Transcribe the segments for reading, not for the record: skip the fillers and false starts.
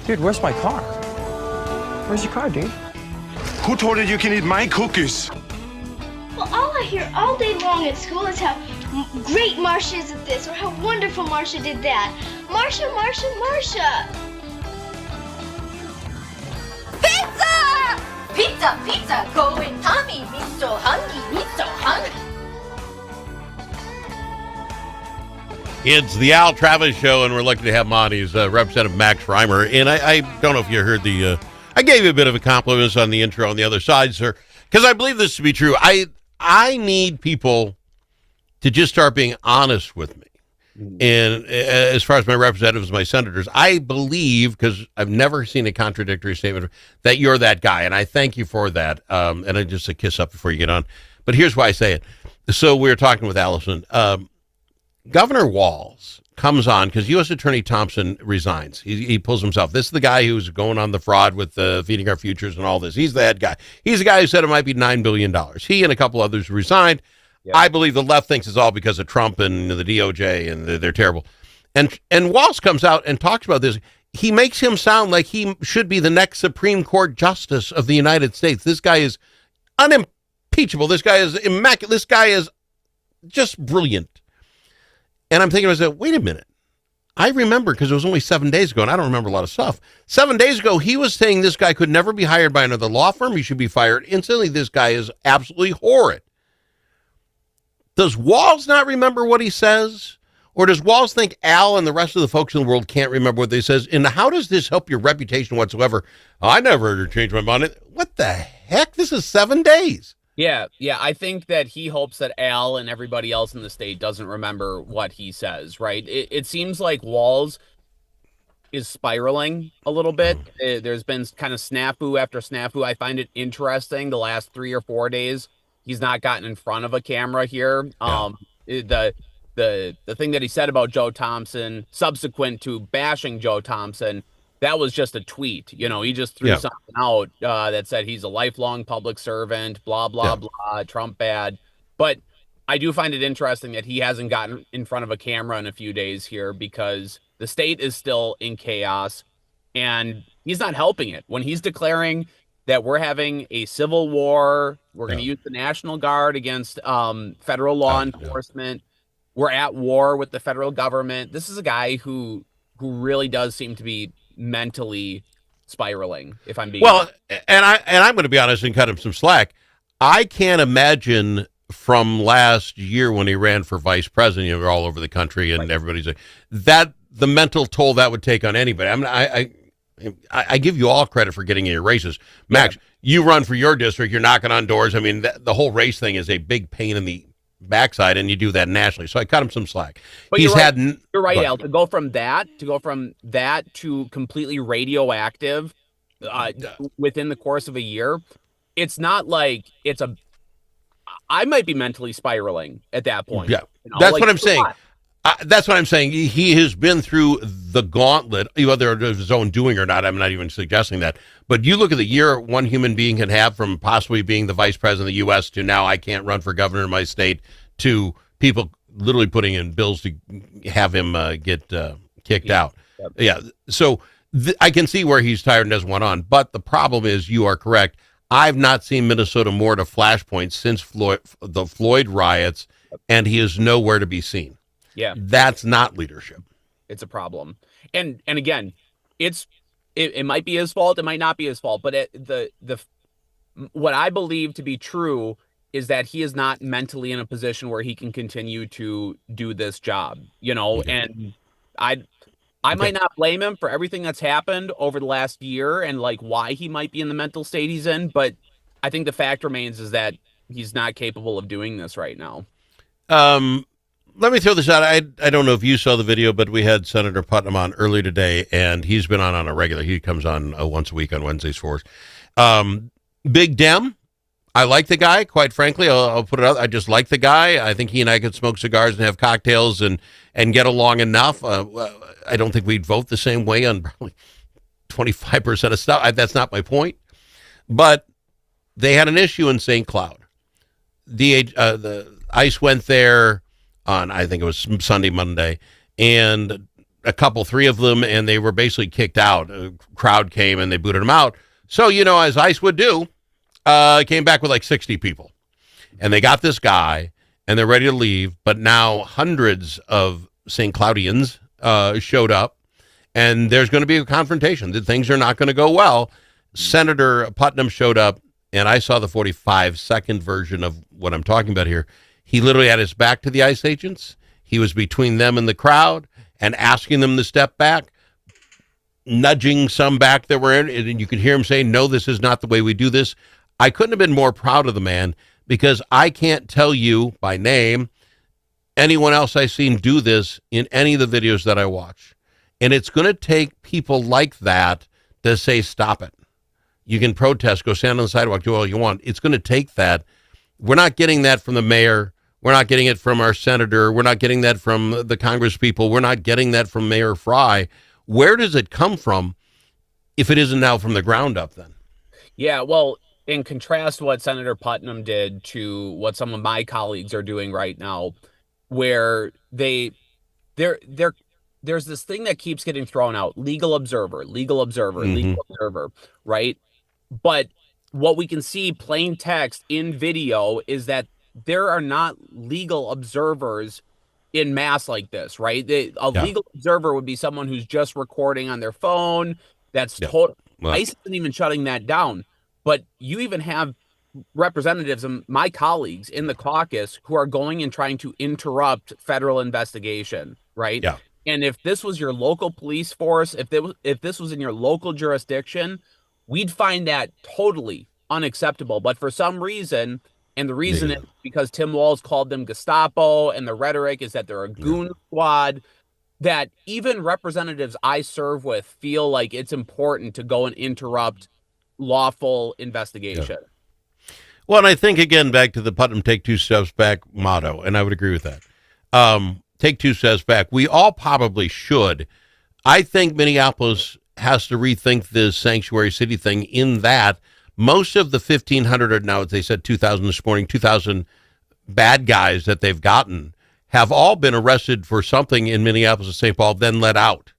Dude, where's my car? Where's your car, dude? Who told you you can eat my cookies? Well, all I hear all day long at school is how great Marcia is at this or how wonderful Marcia did that. Marcia, Marcia, Marcia. Pizza! Pizza, pizza, going Tommy. Me so hungry, me so hungry. It's the Al Travis Show, and we're lucky to have him on. He's Representative Max Rymer. And I don't know if you heard I gave you a bit of a compliment on the intro on the other side, sir, because I believe this to be true. I need people to just start being honest with me. And as far as my representatives, my senators, I believe, because I've never seen a contradictory statement, that you're that guy. And I thank you for that. And just a kiss up before you get on. But here's why I say it. So we were talking with Allison. Governor Walz comes on because U.S. Attorney Thompson resigns. He pulls himself. This is the guy who's going on the fraud with feeding our futures and all this. He's that guy. He's the guy who said it might be $9 billion. He and a couple others resigned. Yep. I believe the left thinks it's all because of Trump and the DOJ, and they're terrible. And Walz comes out and talks about this. He makes him sound like he should be the next Supreme Court Justice of the United States. This guy is unimpeachable. This guy is immaculate. This guy is just brilliant. And I'm thinking to myself, wait a minute. I remember, because it was only 7 days ago, and I don't remember a lot of stuff. 7 days ago, he was saying this guy could never be hired by another law firm. He should be fired instantly. This guy is absolutely horrid. Does Walz not remember what he says? Or does Walz think Al and the rest of the folks in the world can't remember what they says? And how does this help your reputation whatsoever? I never changed my mind. What the heck? This is 7 days. Yeah. I think that he hopes that Al and everybody else in the state doesn't remember what he says, right? It seems like Walz is spiraling a little bit. There's been kind of snafu after snafu. I find it interesting the last 3 or 4 days he's not gotten in front of a camera here. The thing that he said about Joe Thompson, subsequent to bashing Joe Thompson, that was just a tweet. He just threw something out that said he's a lifelong public servant, blah, blah, blah, Trump bad. But I do find it interesting that he hasn't gotten in front of a camera in a few days here because the state is still in chaos and he's not helping it. When he's declaring that we're having a civil war, we're going to use the National Guard against federal law enforcement. We're at war with the federal government. This is a guy who really does seem to be mentally spiraling, if I'm being honest. And I'm going to be honest and cut him some slack. I can't imagine from last year when he ran for vice president, we're all over the country and everybody's like, that the mental toll that would take on anybody. I give you all credit for getting in your races. Max, you run for your district, you're knocking on doors. I mean, the whole race thing is a big pain in the backside, and you do that nationally. So I cut him some slack. But you're right, Al. To go from that to completely radioactive within the course of a year, it's not like I might be mentally spiraling at that point. Yeah, that's what I'm saying. That's what I'm saying. He has been through the gauntlet, whether of his own doing or not. I'm not even suggesting that. But you look at the year one human being can have from possibly being the vice president of the U.S. to now I can't run for governor in my state to people literally putting in bills to have him get kicked out. Yep. Yeah. So I can see where he's tired and doesn't want on. But the problem is, you are correct. I've not seen Minnesota more to flashpoint since the Floyd riots, and he is nowhere to be seen. Yeah, that's not leadership. It's a problem, and again, it might be his fault. It might not be his fault. But what I believe to be true is that he is not mentally in a position where he can continue to do this job. And I might not blame him for everything that's happened over the last year and like why he might be in the mental state he's in. But I think the fact remains is that he's not capable of doing this right now. Let me throw this out. I don't know if you saw the video, but we had Senator Putnam on earlier today, and he's been on a regular. He comes on once a week on Wednesdays for us. Big Dem. I like the guy, quite frankly. I'll put it out. I just like the guy. I think he and I could smoke cigars and have cocktails and get along enough. I don't think we'd vote the same way on probably 25% of stuff. That's not my point. But they had an issue in St. Cloud. The ICE went there on, I think it was Sunday, Monday, and a couple, three of them, and they were basically kicked out. A crowd came and they booted them out. So, as ICE would do, came back with like 60 people. And they got this guy, and they're ready to leave. But now hundreds of St. Cloudians showed up, and there's going to be a confrontation. Things are not going to go well. Senator Putnam showed up, and I saw the 45-second version of what I'm talking about here. He literally had his back to the ICE agents. He was between them and the crowd and asking them to step back, nudging some back that were in, and you could hear him say, no, this is not the way we do this. I couldn't have been more proud of the man, because I can't tell you by name anyone else I've seen do this in any of the videos that I watch. And it's going to take people like that to say, stop it. You can protest, go stand on the sidewalk, do all you want. It's going to take that. We're not getting that from the mayor. We're not getting it from our senator. We're not getting that from the Congress people. We're not getting that from Mayor Fry. Where does it come from if it isn't now from the ground up then? Yeah, well, in contrast what Senator Putnam did to what some of my colleagues are doing right now, where there's this thing that keeps getting thrown out, legal observer, right? But what we can see plain text in video is that there are not legal observers in mass like this, right? Legal observer would be someone who's just recording on their phone. That's total. ICE isn't even shutting that down. But you even have representatives of my colleagues in the caucus who are going and trying to interrupt federal investigation, right? Yeah. And if this was your local police force, if this was in your local jurisdiction, we'd find that totally unacceptable. But for some reason, and the reason is because Tim Walz called them Gestapo, and the rhetoric is that they're a goon squad, that even representatives I serve with feel like it's important to go and interrupt lawful investigation. Yeah. Well, and I think, again, back to the Putnam take two steps back motto, and I would agree with that. Take two steps back. We all probably should. I think Minneapolis has to rethink this sanctuary city thing in that most of the 1,500, or now they said 2,000 this morning, 2,000 bad guys that they've gotten have all been arrested for something in Minneapolis and St. Paul, then let out.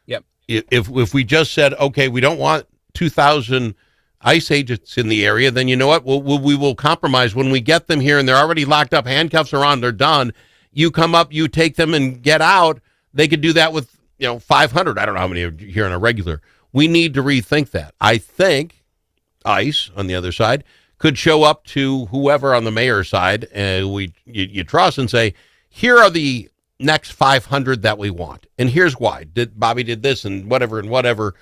Yep. If we just said, okay, we don't want 2,000 ICE agents in the area, then you know what? We will compromise. When we get them here and they're already locked up, handcuffs are on, they're done. You come up, you take them and get out. They could do that with 500. I don't know how many are here on a regular. We need to rethink that. I think ICE on the other side could show up to whoever on the mayor's side, and you trust, and say, here are the next 500 that we want, and here's why. Bobby did this and whatever.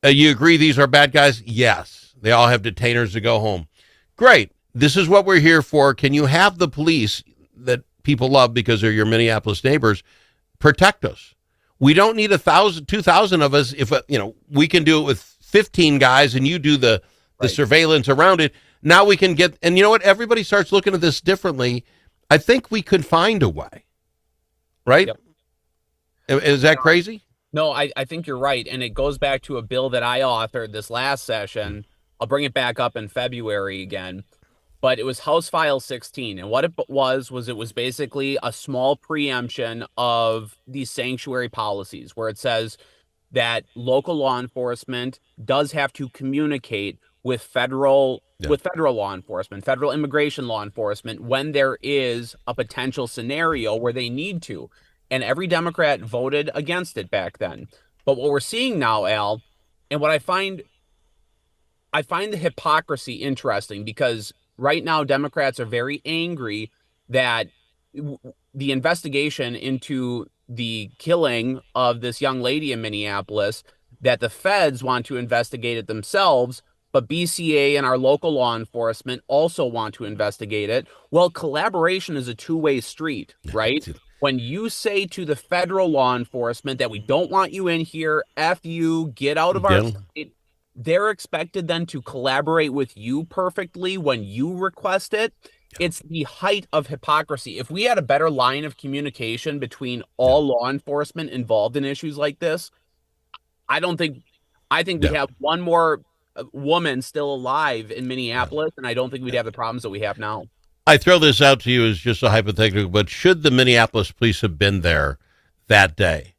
You agree these are bad guys? Yes. They all have detainers to go home. Great. This is what we're here for. Can you have the police that people love because they're your Minneapolis neighbors protect us? We don't need 1,000, 2,000 of us. If we can do it with 15 guys, and you do the surveillance around it. Now we can get, and you know what? Everybody starts looking at this differently. I think we could find a way, right? Yep. Is that crazy? No, I think you're right. And it goes back to a bill that I authored this last session. I'll bring it back up in February again. But it was House File 16. And what it was basically a small preemption of these sanctuary policies, where it says that local law enforcement does have to communicate with federal law enforcement, federal immigration law enforcement, when there is a potential scenario where they need to. And every Democrat voted against it back then. But what we're seeing now, Al, and what I find the hypocrisy interesting, because right now Democrats are very angry that the investigation into the killing of this young lady in Minneapolis, that the feds want to investigate it themselves, but BCA and our local law enforcement also want to investigate it. Well, collaboration is a two-way street, right? When you say to the federal law enforcement that we don't want you in here, F you, get out of our state, they're expected then to collaborate with you perfectly when you request it. It's the height of hypocrisy. If we had a better line of communication between all law enforcement involved in issues like this, I think we have one more woman still alive in Minneapolis, and I don't think we'd have the problems that we have now. I throw this out to you as just a hypothetical, but should the Minneapolis police have been there that day,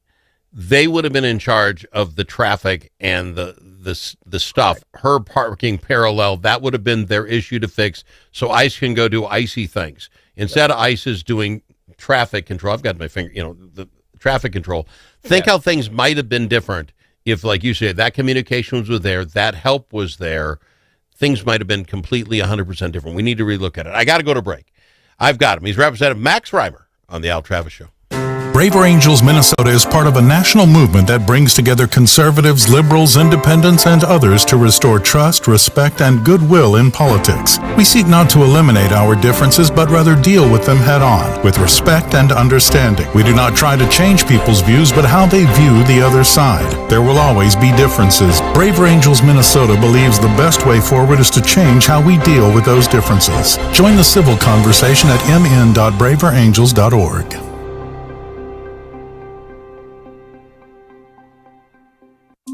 they would have been in charge of the traffic and the stuff. Her parking parallel, that would have been their issue to fix, so ICE can go do icy things. Instead of ICE is doing traffic control. I've got my finger, the traffic control. Think how things might have been different if, like you said, that communication was there, that help was there. Things might have been completely 100% different. We need to relook at it. I got to go to break. I've got him. He's Representative Max Rymer on the Al Travis Show. Braver Angels Minnesota is part of a national movement that brings together conservatives, liberals, independents, and others to restore trust, respect, and goodwill in politics. We seek not to eliminate our differences, but rather deal with them head on, with respect and understanding. We do not try to change people's views, but how they view the other side. There will always be differences. Braver Angels Minnesota believes the best way forward is to change how we deal with those differences. Join the civil conversation at mn.braverangels.org.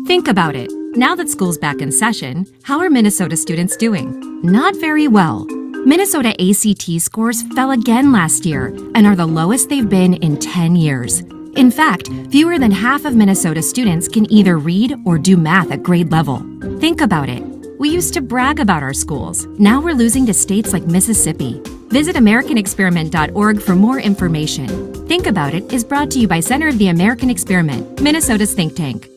Think about it. Now that school's back in session, how are Minnesota students doing? Not very well. Minnesota ACT scores fell again last year and are the lowest they've been in 10 years. In fact, fewer than half of Minnesota students can either read or do math at grade level. Think about it. We used to brag about our schools. Now we're losing to states like Mississippi. Visit AmericanExperiment.org for more information. Think About It is brought to you by Center of the American Experiment, Minnesota's think tank.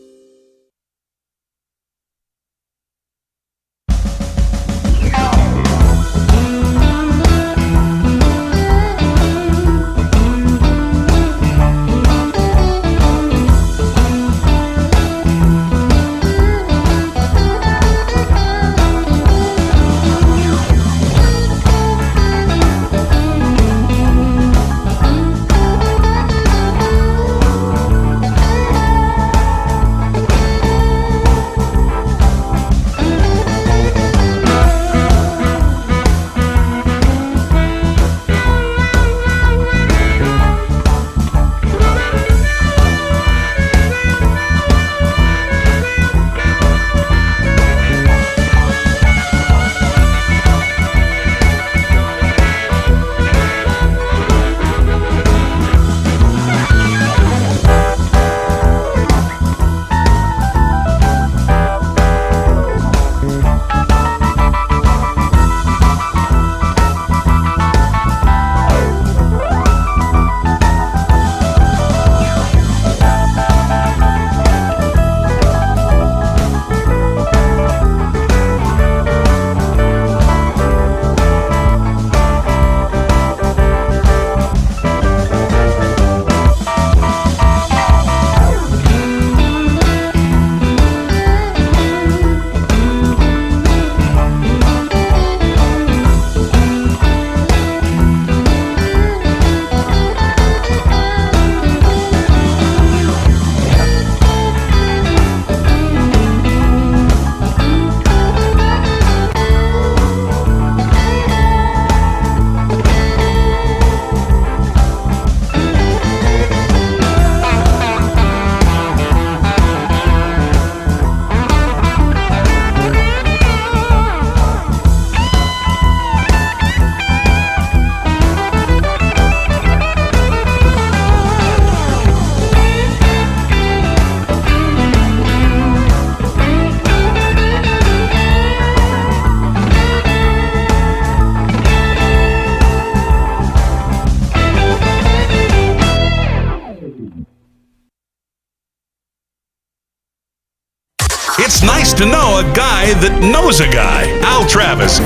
It's nice to know a guy that knows a guy. Al Travis.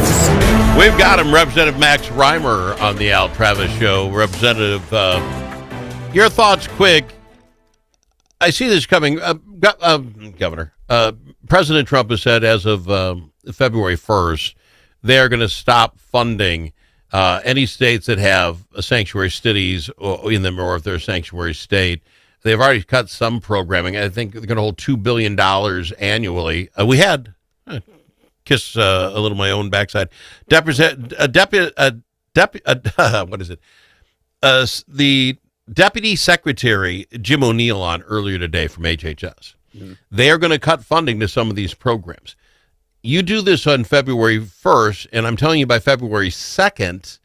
We've got him, Representative Max Rymer, on the Al Travis Show. Representative, your thoughts quick. I see this coming. Governor, President Trump has said as of February 1st, they're going to stop funding any states that have sanctuary cities in them, or if they're a sanctuary state. They've already cut some programming. I think they're going to hold $2 billion annually. We had, kiss a little my own backside, what is it? The Deputy Secretary Jim O'Neill on earlier today from HHS. Mm-hmm. They are going to cut funding to some of these programs. You do this on February 1st, and I'm telling you by February 2nd,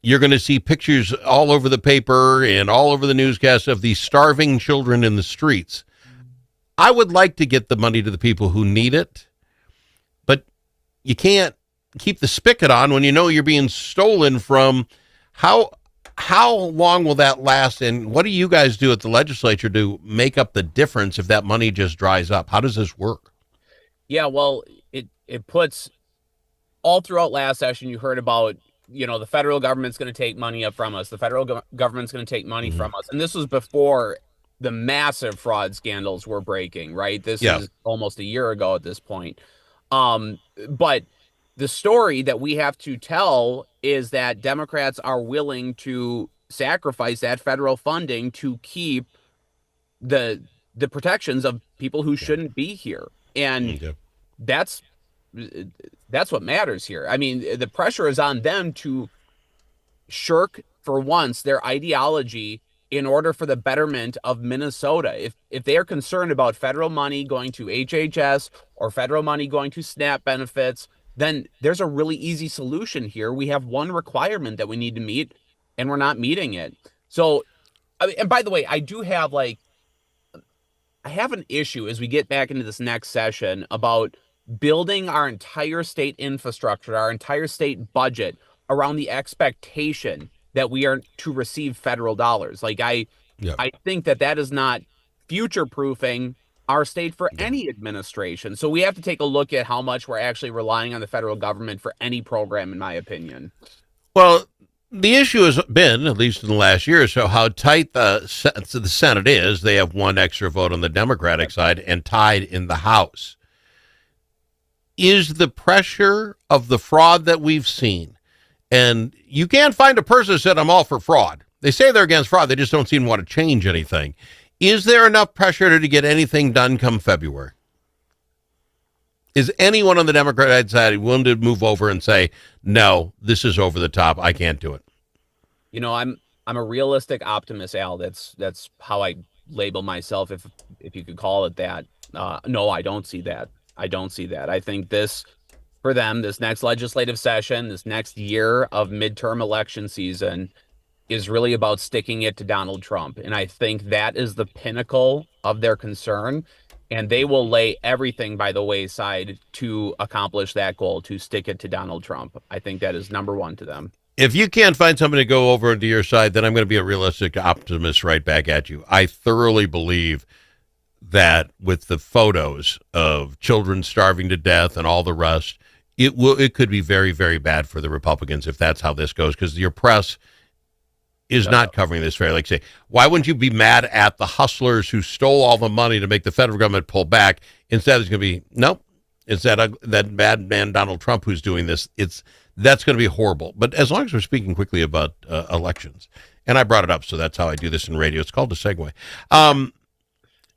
you're going to see pictures all over the paper and all over the newscasts of these starving children in the streets. I would like to get the money to the people who need it, but you can't keep the spigot on when you know you're being stolen from. How long will that last, and what do you guys do at the legislature to make up the difference if that money just dries up? How does this work? Yeah, well, it puts all throughout last session, you heard about, the federal government's going to take money up from us. The federal government's going to take money from us. And this was before the massive fraud scandals were breaking, right? This is almost a year ago at this point. But the story that we have to tell is that Democrats are willing to sacrifice that federal funding to keep the protections of people who shouldn't be here. And that's what matters here. I mean, the pressure is on them to shirk for once their ideology in order for the betterment of Minnesota. If they are concerned about federal money going to HHS or federal money going to SNAP benefits, then there's a really easy solution here. We have one requirement that we need to meet, and we're not meeting it. So, and by the way, I have an issue as we get back into this next session about building our entire state infrastructure, our entire state budget around the expectation that we are to receive federal dollars. Like I think that is not future-proofing our state for any administration. So we have to take a look at how much we're actually relying on the federal government for any program, in my opinion. Well, the issue has been, at least in the last year or so, how tight the Senate is. They have one extra vote on the Democratic side and tied in the House. Is the pressure of the fraud that we've seen, and you can't find a person who said, I'm all for fraud. They say they're against fraud. They just don't seem to want to change anything. Is there enough pressure to get anything done come February? Is anyone on the Democratic side willing to move over and say, no, this is over the top, I can't do it? I'm a realistic optimist, Al. That's how I label myself, if you could call it that. No, I don't see that. I think for them, this next legislative session, this next year of midterm election season is really about sticking it to Donald Trump. And I think that is the pinnacle of their concern. And they will lay everything by the wayside to accomplish that goal, to stick it to Donald Trump. I think that is number one to them. If you can't find somebody to go over to your side, then I'm going to be a realistic optimist right back at you. I thoroughly believe that with the photos of children starving to death and all the rest, it could be very, very bad for the Republicans if that's how this goes, because your press is not covering this fairly. Like, say, why wouldn't you be mad at the hustlers who stole all the money to make the federal government pull back? Instead, it's going to be, nope, it's that bad man Donald Trump who's doing this. That's going to be horrible. But as long as we're speaking quickly about elections, and I brought it up, so that's how I do this in radio. It's called a segue.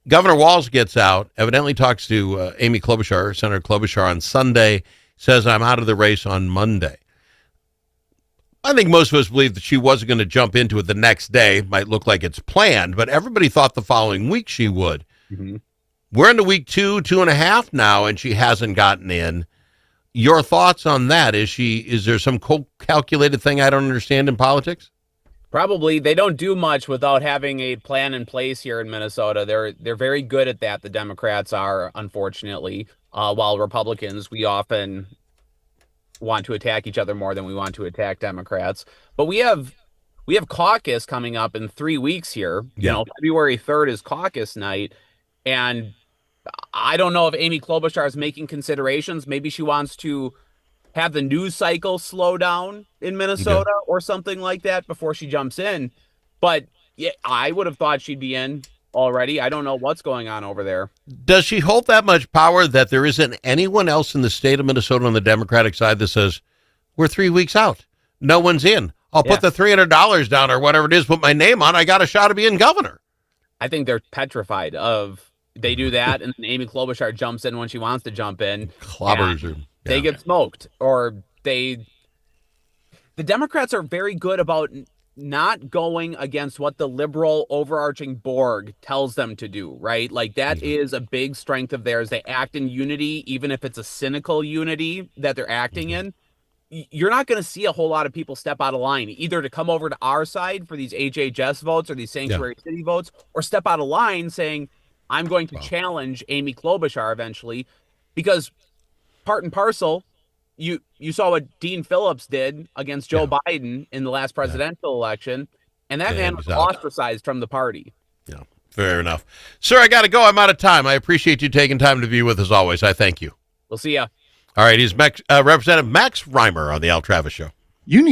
Governor Walz gets out, evidently talks to Amy Klobuchar, Senator Klobuchar, on Sunday, says, I'm out of the race on Monday. I think most of us believe that she wasn't going to jump into it the next day. Might look like it's planned, but everybody thought the following week she would. Mm-hmm. We're into week 2.5 now, and she hasn't gotten in. Your thoughts on that? Is there some calculated thing I don't understand in politics? Probably. They don't do much without having a plan in place here in Minnesota. They're very good at that. The Democrats are, unfortunately, while Republicans, we often want to attack each other more than we want to attack Democrats. But we have caucus coming up in 3 weeks here. Yeah. February 3rd is caucus night, and I don't know if Amy Klobuchar is making considerations. Maybe she wants to have the news cycle slow down in Minnesota or something like that before she jumps in. But yeah, I would have thought she'd be in already. I don't know what's going on over there. Does she hold that much power that there isn't anyone else in the state of Minnesota on the Democratic side that says, we're 3 weeks out, no one's in, I'll put the $300 down or whatever it is, put my name on, I got a shot of being governor? I think they're petrified of, they do that, and then Amy Klobuchar jumps in when she wants to jump in. Clobbers her. They get smoked, or the Democrats are very good about not going against what the liberal overarching Borg tells them to do, right? Like that is a big strength of theirs. They act in unity, even if it's a cynical unity that they're acting in. you're not going to see a whole lot of people step out of line, either to come over to our side for these HHS votes or these sanctuary city votes, or step out of line saying, I'm going to challenge Amy Klobuchar eventually, because part and parcel, you saw what Dean Phillips did against Joe Biden in the last presidential election, and that man was ostracized from the party. Yeah, fair enough. Sir, I got to go. I'm out of time. I appreciate you taking time to be with us always. I thank you. We'll see ya. All right, he's Representative Max Rymer on the Al Travis Show. You need